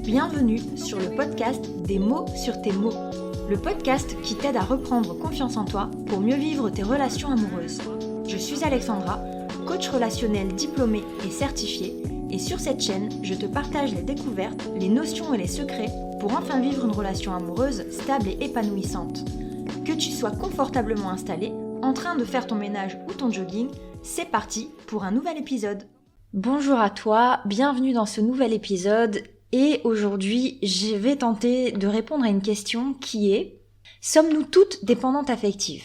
Bienvenue sur le podcast des mots sur tes mots, le podcast qui t'aide à reprendre confiance en toi pour mieux vivre tes relations amoureuses. Je suis Alexandra, coach relationnel diplômée et certifiée, et sur cette chaîne, je te partage les découvertes, les notions et les secrets pour enfin vivre une relation amoureuse stable et épanouissante. Que tu sois confortablement installé, en train de faire ton ménage ou ton jogging, c'est parti pour un nouvel épisode. Bonjour à toi, bienvenue dans ce nouvel épisode. Et aujourd'hui, je vais tenter de répondre à une question qui est « Sommes-nous toutes dépendantes affectives ?»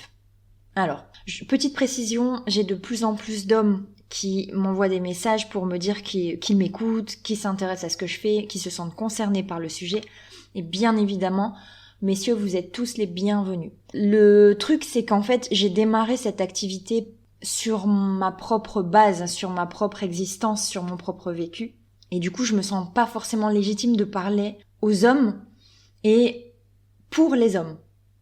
Alors, petite précision, j'ai de plus en plus d'hommes qui m'envoient des messages pour me dire qu'ils m'écoutent, qui s'intéressent à ce que je fais, qui se sentent concernés par le sujet. Et bien évidemment, messieurs, vous êtes tous les bienvenus. Le truc, c'est qu'en fait, j'ai démarré cette activité sur ma propre base, sur ma propre existence, sur mon propre vécu. Et du coup, je me sens pas forcément légitime de parler aux hommes et pour les hommes.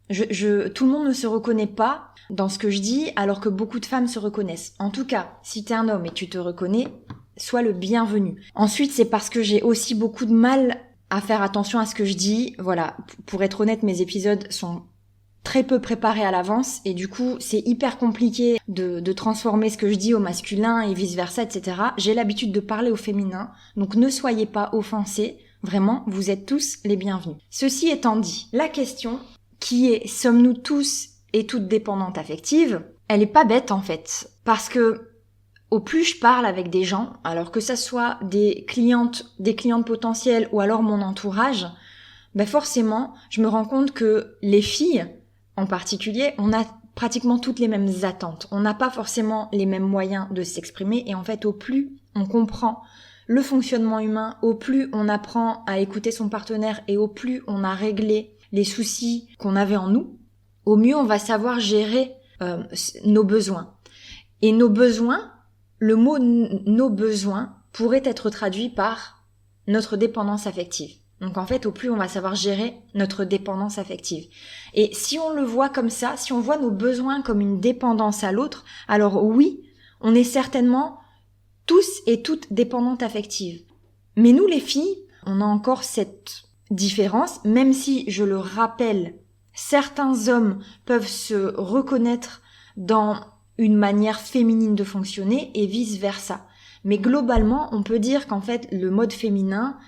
Tout le monde ne se reconnaît pas dans ce que je dis, alors que beaucoup de femmes se reconnaissent. En tout cas, si t'es un homme et tu te reconnais, sois le bienvenu. Ensuite, c'est parce que j'ai aussi beaucoup de mal à faire attention à ce que je dis. Voilà, pour être honnête, mes épisodes sont très peu préparés à l'avance et du coup c'est hyper compliqué de transformer ce que je dis au masculin et vice versa, etc. J'ai l'habitude de parler au féminin, donc ne soyez pas offensés, vraiment vous êtes tous les bienvenus. Ceci étant dit, la question qui est sommes-nous tous et toutes dépendantes affectives, elle est pas bête en fait, parce que au plus je parle avec des gens, alors que ça soit des clientes potentielles ou alors mon entourage, forcément je me rends compte que les filles en particulier, on a pratiquement toutes les mêmes attentes. On n'a pas forcément les mêmes moyens de s'exprimer et en fait, au plus on comprend le fonctionnement humain, au plus on apprend à écouter son partenaire et au plus on a réglé les soucis qu'on avait en nous, au mieux on va savoir gérer nos besoins. Et nos besoins, le mot « nos besoins » pourrait être traduit par notre dépendance affective. Donc en fait, au plus on va savoir gérer notre dépendance affective. Et si on le voit comme ça, si on voit nos besoins comme une dépendance à l'autre, alors oui, on est certainement tous et toutes dépendantes affectives. Mais nous les filles, on a encore cette différence, même si, je le rappelle, certains hommes peuvent se reconnaître dans une manière féminine de fonctionner et vice versa. Mais globalement, on peut dire qu'en fait, le mode féminin,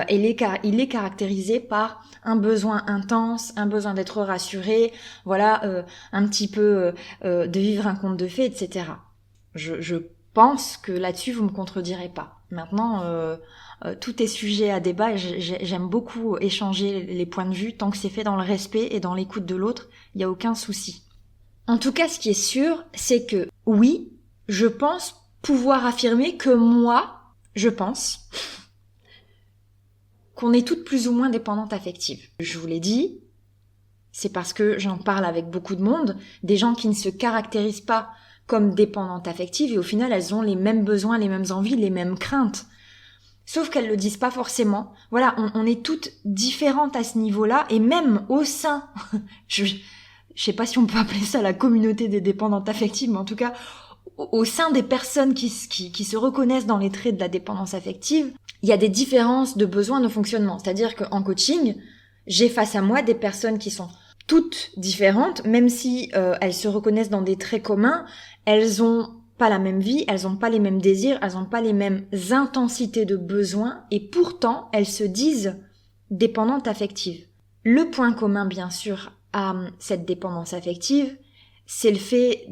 il est caractérisé par un besoin intense, un besoin d'être rassuré, voilà, un petit peu de vivre un conte de fées, etc. Je pense que là-dessus, vous me contredirez pas. Maintenant, tout est sujet à débat et j'aime beaucoup échanger les points de vue. Tant que c'est fait dans le respect et dans l'écoute de l'autre, il n'y a aucun souci. En tout cas, ce qui est sûr, c'est que oui, je pense pouvoir affirmer que moi, je pense qu'on est toutes plus ou moins dépendantes affectives. Je vous l'ai dit, c'est parce que j'en parle avec beaucoup de monde, des gens qui ne se caractérisent pas comme dépendantes affectives et au final elles ont les mêmes besoins, les mêmes envies, les mêmes craintes. Sauf qu'elles le disent pas forcément. Voilà, on est toutes différentes à ce niveau-là et même au sein, je sais pas si on peut appeler ça la communauté des dépendantes affectives, mais en tout cas au sein des personnes qui se reconnaissent dans les traits de la dépendance affective, il y a des différences de besoins de fonctionnement. C'est-à-dire qu'en coaching, j'ai face à moi des personnes qui sont toutes différentes, même si elles se reconnaissent dans des traits communs, elles ont pas la même vie, elles ont pas les mêmes désirs, elles ont pas les mêmes intensités de besoins, et pourtant elles se disent dépendantes affectives. Le point commun, bien sûr, à cette dépendance affective, c'est le fait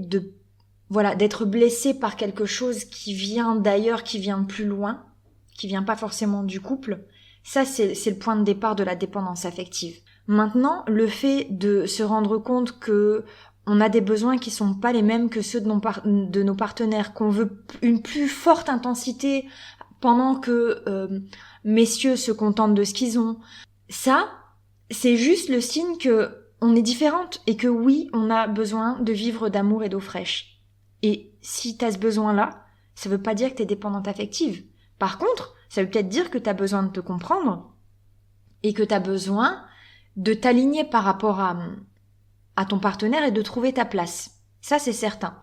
d'être blessé par quelque chose qui vient d'ailleurs, qui vient de plus loin, qui vient pas forcément du couple. Ça, c'est le point de départ de la dépendance affective. Maintenant, le fait de se rendre compte que on a des besoins qui sont pas les mêmes que ceux de nos partenaires, qu'on veut une plus forte intensité pendant que messieurs se contentent de ce qu'ils ont. Ça, c'est juste le signe que on est différentes et que oui, on a besoin de vivre d'amour et d'eau fraîche. Et si t'as ce besoin-là, ça veut pas dire que t'es dépendante affective. Par contre, ça veut peut-être dire que t'as besoin de te comprendre et que t'as besoin de t'aligner par rapport à ton partenaire et de trouver ta place. Ça, c'est certain.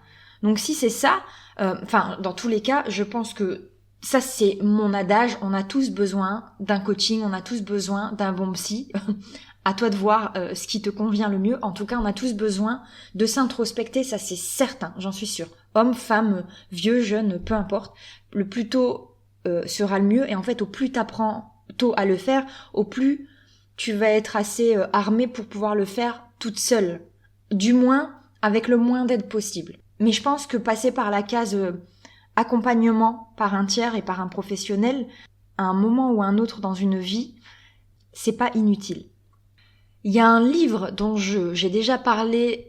Donc si c'est ça, dans tous les cas, je pense que ça c'est mon adage, on a tous besoin d'un coaching, on a tous besoin d'un bon psy. À toi de voir ce qui te convient le mieux. En tout cas, on a tous besoin de s'introspecter, ça c'est certain, j'en suis sûre. Homme, femme, vieux, jeune, peu importe. Le plus tôt sera le mieux. Et en fait, au plus t'apprends tôt à le faire, au plus tu vas être assez armé pour pouvoir le faire toute seule. Du moins, avec le moins d'aide possible. Mais je pense que passer par la case accompagnement par un tiers et par un professionnel, à un moment ou à un autre dans une vie, c'est pas inutile. Il y a un livre dont j'ai déjà parlé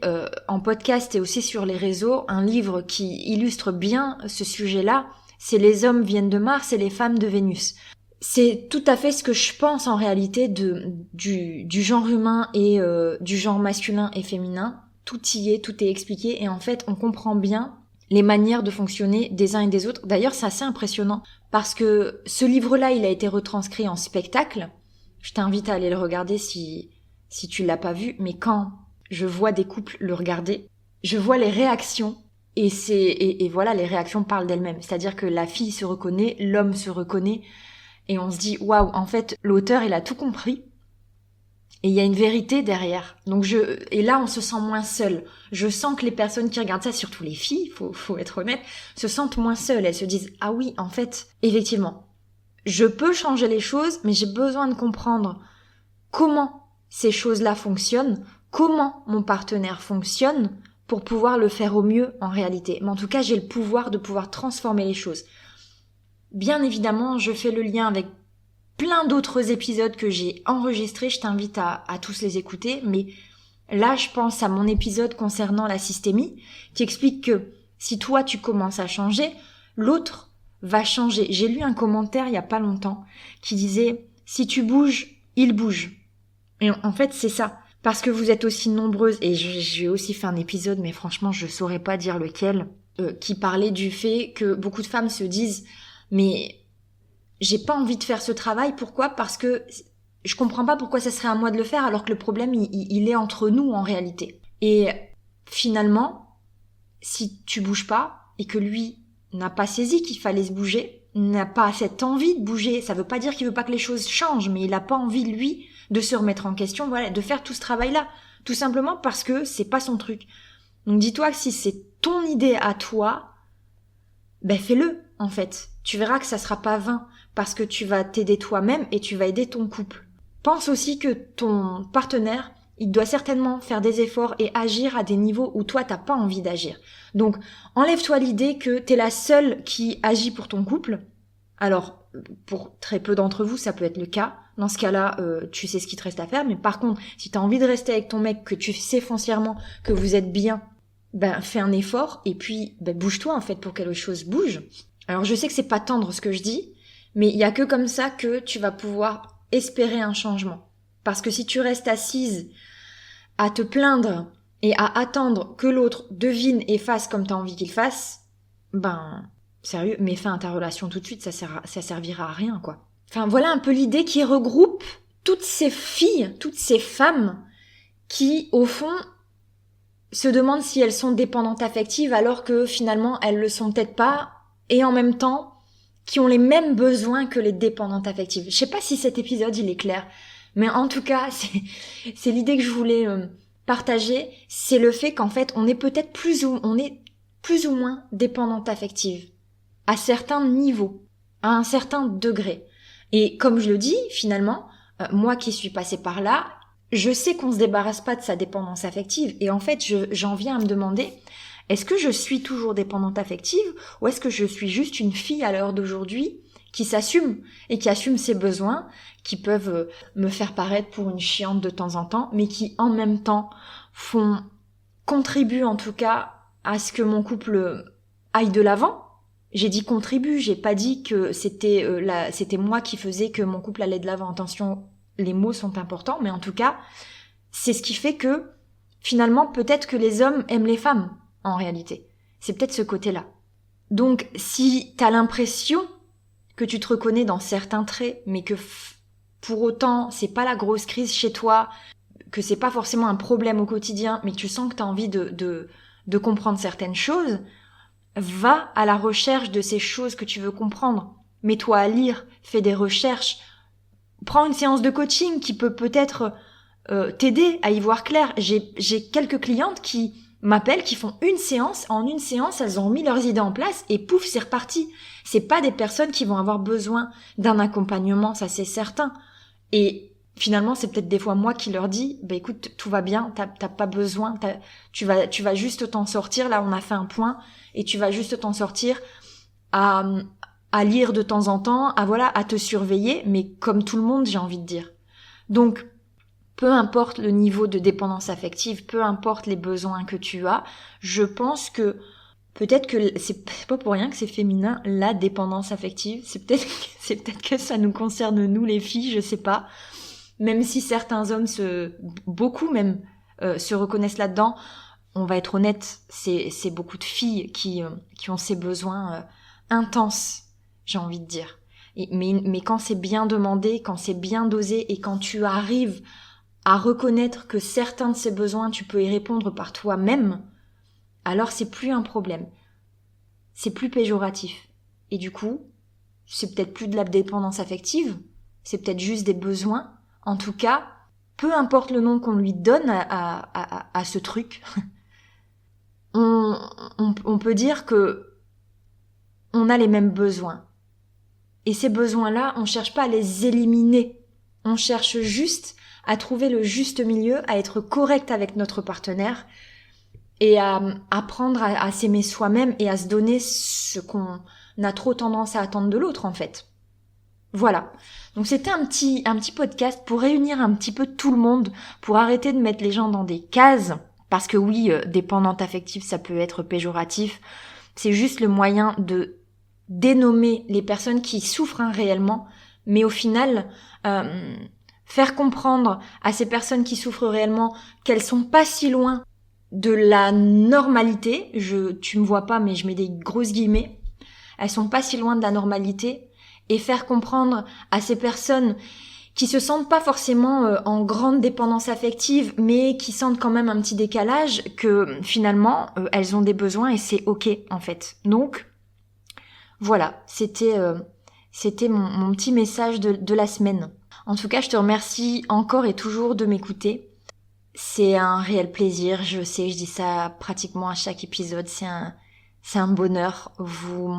en podcast et aussi sur les réseaux, un livre qui illustre bien ce sujet-là, c'est Les hommes viennent de Mars et les femmes de Vénus. C'est tout à fait ce que je pense en réalité du genre humain et du genre masculin et féminin. Tout y est, tout est expliqué et en fait on comprend bien les manières de fonctionner des uns et des autres. D'ailleurs c'est assez impressionnant parce que ce livre-là il a été retranscrit en spectacle. Je t'invite à aller le regarder si tu l'as pas vu, mais quand je vois des couples le regarder, je vois les réactions et voilà, les réactions parlent d'elles-mêmes. C'est-à-dire que la fille se reconnaît, l'homme se reconnaît et on se dit waouh, en fait, l'auteur, il a tout compris. Et il y a une vérité derrière. Et là, on se sent moins seul. Je sens que les personnes qui regardent ça, surtout les filles, faut être honnête, se sentent moins seules. Elles se disent ah oui, en fait, effectivement, je peux changer les choses, mais j'ai besoin de comprendre comment ces choses-là fonctionnent, comment mon partenaire fonctionne pour pouvoir le faire au mieux en réalité. Mais en tout cas, j'ai le pouvoir de pouvoir transformer les choses. Bien évidemment, je fais le lien avec plein d'autres épisodes que j'ai enregistrés. Je t'invite à tous les écouter. Mais là, je pense à mon épisode concernant la systémie qui explique que si toi, tu commences à changer, l'autre va changer. J'ai lu un commentaire il y a pas longtemps qui disait « Si tu bouges, il bouge ». Et en fait, c'est ça. Parce que vous êtes aussi nombreuses, et j'ai aussi fait un épisode, mais franchement, je saurais pas dire lequel, qui parlait du fait que beaucoup de femmes se disent « Mais j'ai pas envie de faire ce travail, pourquoi ? Parce que je comprends pas pourquoi ça serait à moi de le faire, alors que le problème, il est entre nous en réalité. » Et finalement, si tu bouges pas, et que lui n'a pas saisi qu'il fallait se bouger, n'a pas cette envie de bouger, ça veut pas dire qu'il veut pas que les choses changent, mais il a pas envie, lui, de se remettre en question, voilà, de faire tout ce travail-là. Tout simplement parce que c'est pas son truc. Donc dis-toi que si c'est ton idée à toi, ben fais-le, en fait. Tu verras que ça sera pas vain, parce que tu vas t'aider toi-même et tu vas aider ton couple. Pense aussi que ton partenaire, il doit certainement faire des efforts et agir à des niveaux où toi t'as pas envie d'agir. Donc, enlève-toi l'idée que t'es la seule qui agit pour ton couple. Alors, pour très peu d'entre vous, ça peut être le cas. Dans ce cas-là, tu sais ce qu'il te reste à faire. Mais par contre, si t'as envie de rester avec ton mec, que tu sais foncièrement que vous êtes bien, ben fais un effort et puis ben, bouge-toi en fait pour que les choses bougent. Alors je sais que c'est pas tendre ce que je dis, mais il y a que comme ça que tu vas pouvoir espérer un changement. Parce que si tu restes assise à te plaindre et à attendre que l'autre devine et fasse comme t'as envie qu'il fasse, ben sérieux, mets fin à ta relation tout de suite, ça servira à rien quoi. Enfin voilà un peu l'idée qui regroupe toutes ces filles, toutes ces femmes qui au fond se demandent si elles sont dépendantes affectives alors que finalement elles le sont peut-être pas, et en même temps qui ont les mêmes besoins que les dépendantes affectives. Je sais pas si cet épisode il est clair, mais en tout cas c'est l'idée que je voulais partager, c'est le fait qu'en fait on est plus ou moins dépendante affective à certains niveaux, à un certain degré. Et comme je le dis, finalement, moi qui suis passée par là, je sais qu'on se débarrasse pas de sa dépendance affective. Et en fait, j'en viens à me demander, est-ce que je suis toujours dépendante affective ou est-ce que je suis juste une fille à l'heure d'aujourd'hui qui s'assume et qui assume ses besoins, qui peuvent me faire paraître pour une chiante de temps en temps, mais qui en même temps contribuent en tout cas à ce que mon couple aille de l'avant. J'ai dit contribue, j'ai pas dit que c'était moi qui faisais que mon couple allait de l'avant. Attention, les mots sont importants, mais en tout cas, c'est ce qui fait que finalement, peut-être que les hommes aiment les femmes, en réalité. C'est peut-être ce côté-là. Donc, si t'as l'impression que tu te reconnais dans certains traits, mais que pour autant, c'est pas la grosse crise chez toi, que c'est pas forcément un problème au quotidien, mais que tu sens que t'as envie de comprendre certaines choses, Va à la recherche de ces choses que tu veux comprendre. Mets-toi à lire, fais des recherches. Prends une séance de coaching qui peut peut-être t'aider à y voir clair. J'ai quelques clientes qui m'appellent, qui font une séance. En une séance, elles ont mis leurs idées en place et pouf, c'est reparti. C'est pas des personnes qui vont avoir besoin d'un accompagnement, ça c'est certain. Et finalement, c'est peut-être des fois moi qui leur dis, écoute, tout va bien, t'as pas besoin, tu vas juste t'en sortir. Là, on a fait un point et tu vas juste t'en sortir à lire de temps en temps, à te surveiller, mais comme tout le monde, j'ai envie de dire. Donc, peu importe le niveau de dépendance affective, peu importe les besoins que tu as, je pense que peut-être que c'est pas pour rien que c'est féminin, la dépendance affective. C'est peut-être que ça nous concerne nous les filles, je sais pas. Même si certains hommes beaucoup même se reconnaissent là-dedans, on va être honnête, c'est beaucoup de filles qui ont ces besoins intenses, j'ai envie de dire. Mais quand c'est bien demandé, quand c'est bien dosé et quand tu arrives à reconnaître que certains de ces besoins, tu peux y répondre par toi-même, alors c'est plus un problème. C'est plus péjoratif. Et du coup, c'est peut-être plus de la dépendance affective, c'est peut-être juste des besoins. En tout cas, peu importe le nom qu'on lui donne à ce truc, on peut dire que on a les mêmes besoins. Et ces besoins-là, on cherche pas à les éliminer. On cherche juste à trouver le juste milieu, à être correct avec notre partenaire et à apprendre à s'aimer soi-même et à se donner ce qu'on a trop tendance à attendre de l'autre, en fait. Voilà. Donc c'était un petit podcast pour réunir un petit peu tout le monde, pour arrêter de mettre les gens dans des cases, parce que oui, dépendante affective, ça peut être péjoratif. C'est juste le moyen de dénommer les personnes qui souffrent réellement, mais au final, faire comprendre à ces personnes qui souffrent réellement qu'elles sont pas si loin de la normalité. Tu me vois pas, mais je mets des grosses guillemets. Elles sont pas si loin de la normalité. Et faire comprendre à ces personnes qui se sentent pas forcément en grande dépendance affective, mais qui sentent quand même un petit décalage, que finalement, elles ont des besoins et c'est ok, en fait. Donc, voilà, c'était mon petit message de la semaine. En tout cas, je te remercie encore et toujours de m'écouter. C'est un réel plaisir, je sais, je dis ça pratiquement à chaque épisode, c'est un bonheur. Vous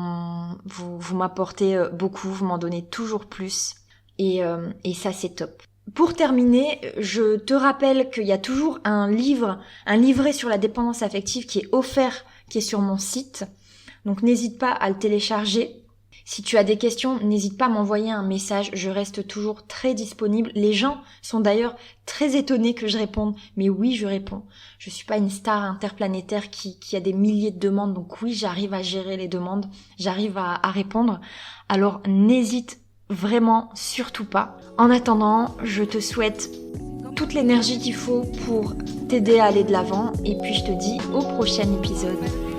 m'apportez beaucoup, vous m'en donnez toujours plus et ça c'est top. Pour terminer, je te rappelle qu'il y a toujours un livret sur la dépendance affective qui est offert, qui est sur mon site. Donc n'hésite pas à le télécharger. Si tu as des questions, n'hésite pas à m'envoyer un message, je reste toujours très disponible. Les gens sont d'ailleurs très étonnés que je réponde, mais oui, je réponds. Je suis pas une star interplanétaire qui a des milliers de demandes, donc oui, j'arrive à gérer les demandes, j'arrive à répondre. Alors n'hésite vraiment surtout pas. En attendant, je te souhaite toute l'énergie qu'il faut pour t'aider à aller de l'avant, et puis je te dis au prochain épisode.